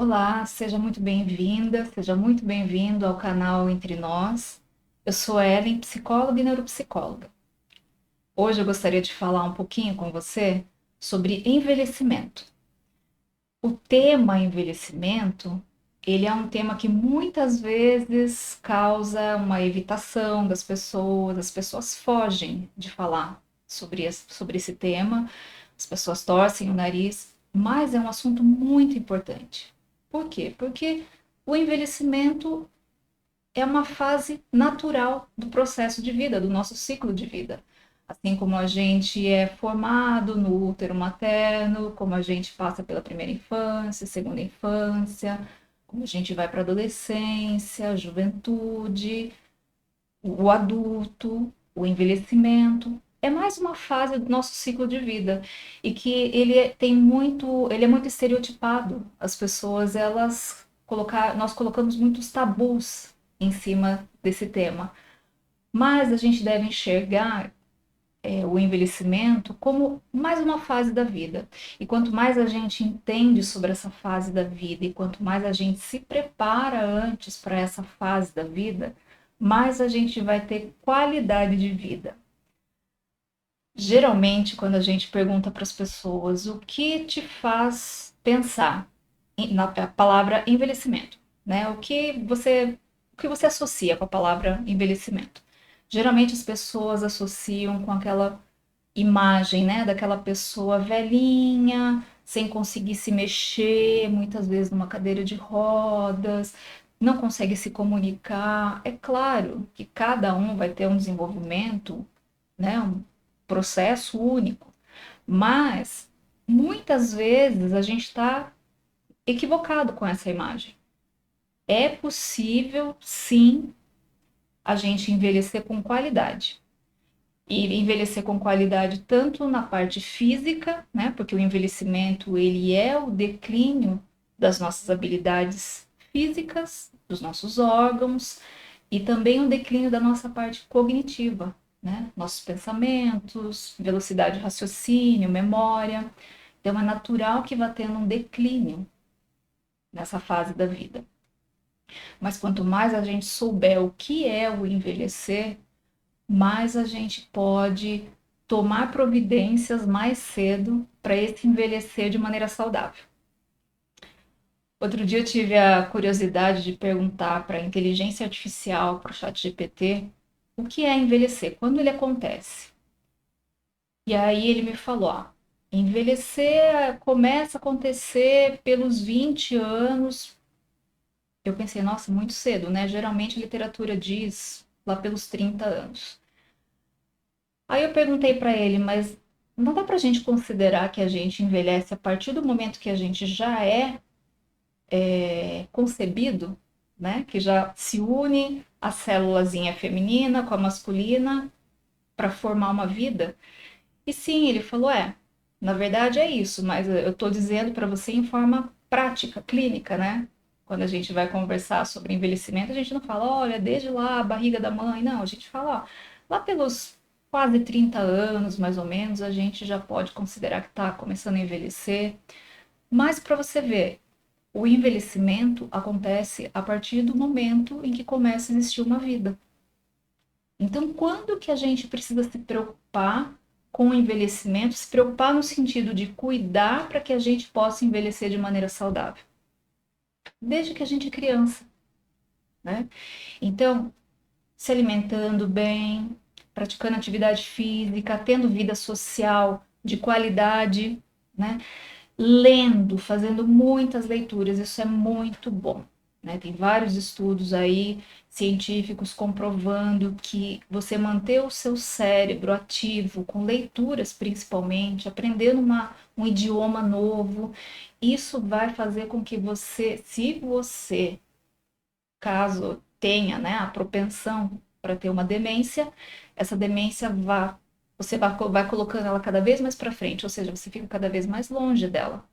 Olá, seja muito bem-vinda, seja muito bem-vindo ao canal Entre Nós. Eu sou Ellen, psicóloga e neuropsicóloga. Hoje eu gostaria de falar um pouquinho com você sobre envelhecimento. O tema envelhecimento, ele é um tema que muitas vezes causa uma evitação das pessoas, as pessoas fogem de falar sobre esse tema, as pessoas torcem o nariz, mas é um assunto muito importante. Por quê? Porque o envelhecimento é uma fase natural do processo de vida, do nosso ciclo de vida. Assim como a gente é formado no útero materno, como a gente passa pela primeira infância, segunda infância, como a gente vai para a adolescência, a juventude, o adulto, o envelhecimento. É mais uma fase do nosso ciclo de vida e que ele é muito estereotipado. As pessoas, nós colocamos muitos tabus em cima desse tema. Mas a gente deve enxergar o envelhecimento como mais uma fase da vida. E quanto mais a gente entende sobre essa fase da vida e quanto mais a gente se prepara antes para essa fase da vida, mais a gente vai ter qualidade de vida. Geralmente, quando a gente pergunta para as pessoas o que te faz pensar na palavra envelhecimento, né? O que você associa com a palavra envelhecimento? Geralmente as pessoas associam com aquela imagem, né, daquela pessoa velhinha, sem conseguir se mexer, muitas vezes numa cadeira de rodas, não consegue se comunicar. É claro que cada um vai ter um desenvolvimento, né, um processo único, mas muitas vezes a gente está equivocado com essa imagem. É possível, sim, a gente envelhecer com qualidade. E envelhecer com qualidade tanto na parte física, né? Porque o envelhecimento ele é o declínio das nossas habilidades físicas, dos nossos órgãos e também o declínio da nossa parte cognitiva, né? Nossos pensamentos, velocidade de raciocínio, memória. Então é natural que vá tendo um declínio nessa fase da vida. Mas quanto mais a gente souber o que é o envelhecer, mais a gente pode tomar providências mais cedo para esse envelhecer de maneira saudável. Outro dia eu tive a curiosidade de perguntar para a inteligência artificial, para o chat GPT, o que é envelhecer, quando ele acontece. E aí ele me falou, envelhecer começa a acontecer pelos 20 anos. Eu pensei, nossa, muito cedo, né? Geralmente a literatura diz lá pelos 30 anos. Aí eu perguntei para ele, mas não dá para a gente considerar que a gente envelhece a partir do momento que a gente já é concebido, né? Que já se une a célulazinha feminina com a masculina para formar uma vida? E sim, ele falou, na verdade é isso, mas eu estou dizendo para você em forma prática, clínica, né? Quando a gente vai conversar sobre envelhecimento, a gente não fala, olha, desde lá a barriga da mãe, não, a gente fala, lá pelos quase 30 anos, mais ou menos, a gente já pode considerar que está começando a envelhecer. Mas para você ver, o envelhecimento acontece a partir do momento em que começa a existir uma vida. Então, quando que a gente precisa se preocupar com o envelhecimento, se preocupar no sentido de cuidar para que a gente possa envelhecer de maneira saudável? Desde que a gente é criança, né? Então, se alimentando bem, praticando atividade física, tendo vida social de qualidade, né? Lendo, fazendo muitas leituras, isso é muito bom. Né? Tem vários estudos aí científicos comprovando que você manter o seu cérebro ativo, com leituras principalmente, aprendendo um idioma novo, isso vai fazer com que você, se você, caso tenha, né, a propensão para ter uma demência, essa demência você vai colocando ela cada vez mais para frente, ou seja, você fica cada vez mais longe dela.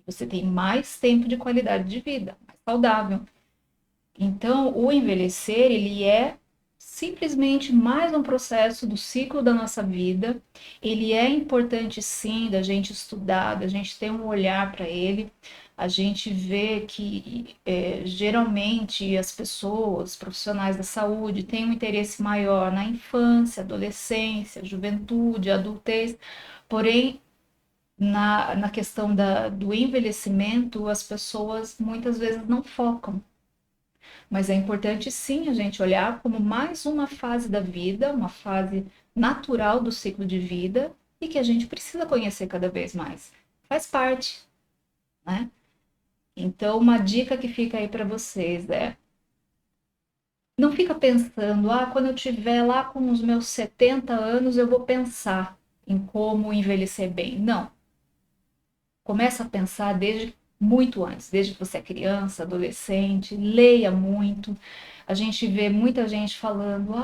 Você tem mais tempo de qualidade de vida, mais saudável. Então, o envelhecer, ele é simplesmente mais um processo do ciclo da nossa vida. Ele é importante sim da gente estudar, da gente ter um olhar para ele. A gente vê que geralmente as pessoas, profissionais da saúde, têm um interesse maior na infância, adolescência, juventude, adultez, porém na questão do envelhecimento, as pessoas muitas vezes não focam. Mas é importante sim a gente olhar como mais uma fase da vida, uma fase natural do ciclo de vida e que a gente precisa conhecer cada vez mais. Faz parte, né? Então, uma dica que fica aí para vocês é: não fica pensando, quando eu tiver lá com os meus 70 anos, eu vou pensar em como envelhecer bem. Não. Começa a pensar desde muito antes, desde que você é criança, adolescente, leia muito. A gente vê muita gente falando: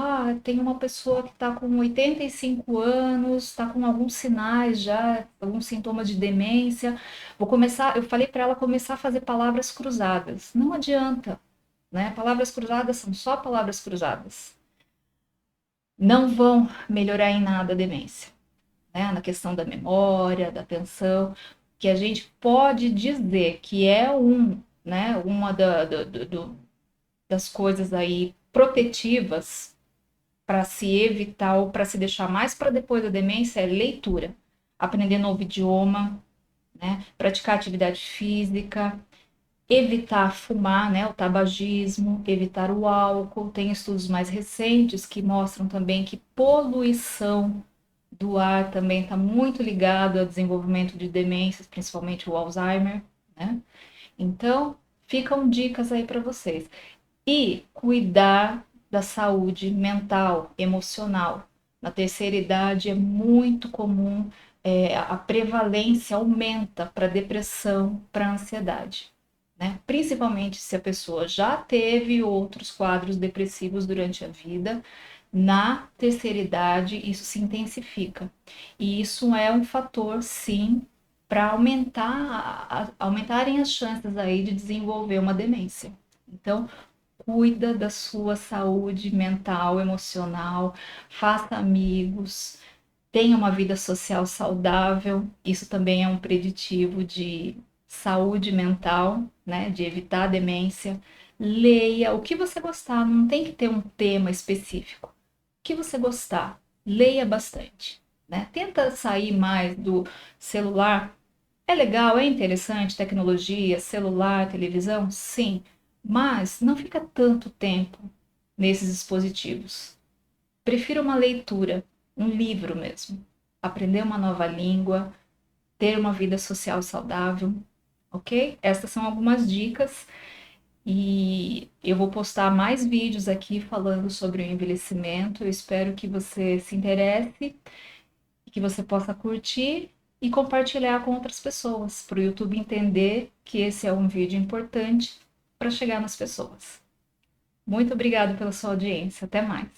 tem uma pessoa que está com 85 anos, está com alguns sinais já, alguns sintomas de demência. Vou começar, eu falei para ela começar a fazer palavras cruzadas. Não adianta, né? Palavras cruzadas são só palavras cruzadas. Não vão melhorar em nada a demência, né? Na questão da memória, da atenção, que a gente pode dizer que é né, uma das coisas aí protetivas para se evitar ou para se deixar mais para depois da demência é leitura, aprender novo idioma, né, praticar atividade física, evitar fumar, né, o tabagismo, evitar o álcool. Tem estudos mais recentes que mostram também que poluição do ar também está muito ligado ao desenvolvimento de demências, principalmente o Alzheimer, né? Então, ficam dicas aí para vocês. E cuidar da saúde mental, emocional. Na terceira idade é muito comum, a prevalência aumenta para depressão, para ansiedade, né? Principalmente se a pessoa já teve outros quadros depressivos durante a vida, na terceira idade isso se intensifica. E isso é um fator, sim, para aumentarem as chances aí de desenvolver uma demência. Então, cuida da sua saúde mental, emocional, faça amigos, tenha uma vida social saudável. Isso também é um preditivo de saúde mental, né? De evitar a demência. Leia o que você gostar, não tem que ter um tema específico. O que você gostar, leia bastante, né? Tenta sair mais do celular. É legal, é interessante, tecnologia, celular, televisão, sim, mas não fica tanto tempo nesses dispositivos. Prefiro uma leitura, um livro mesmo. Aprender uma nova língua, ter uma vida social saudável, ok? Essas são algumas dicas e eu vou postar mais vídeos aqui falando sobre o envelhecimento. Eu espero que você se interesse, que você possa curtir e compartilhar com outras pessoas, para o YouTube entender que esse é um vídeo importante para chegar nas pessoas. Muito obrigada pela sua audiência. Até mais.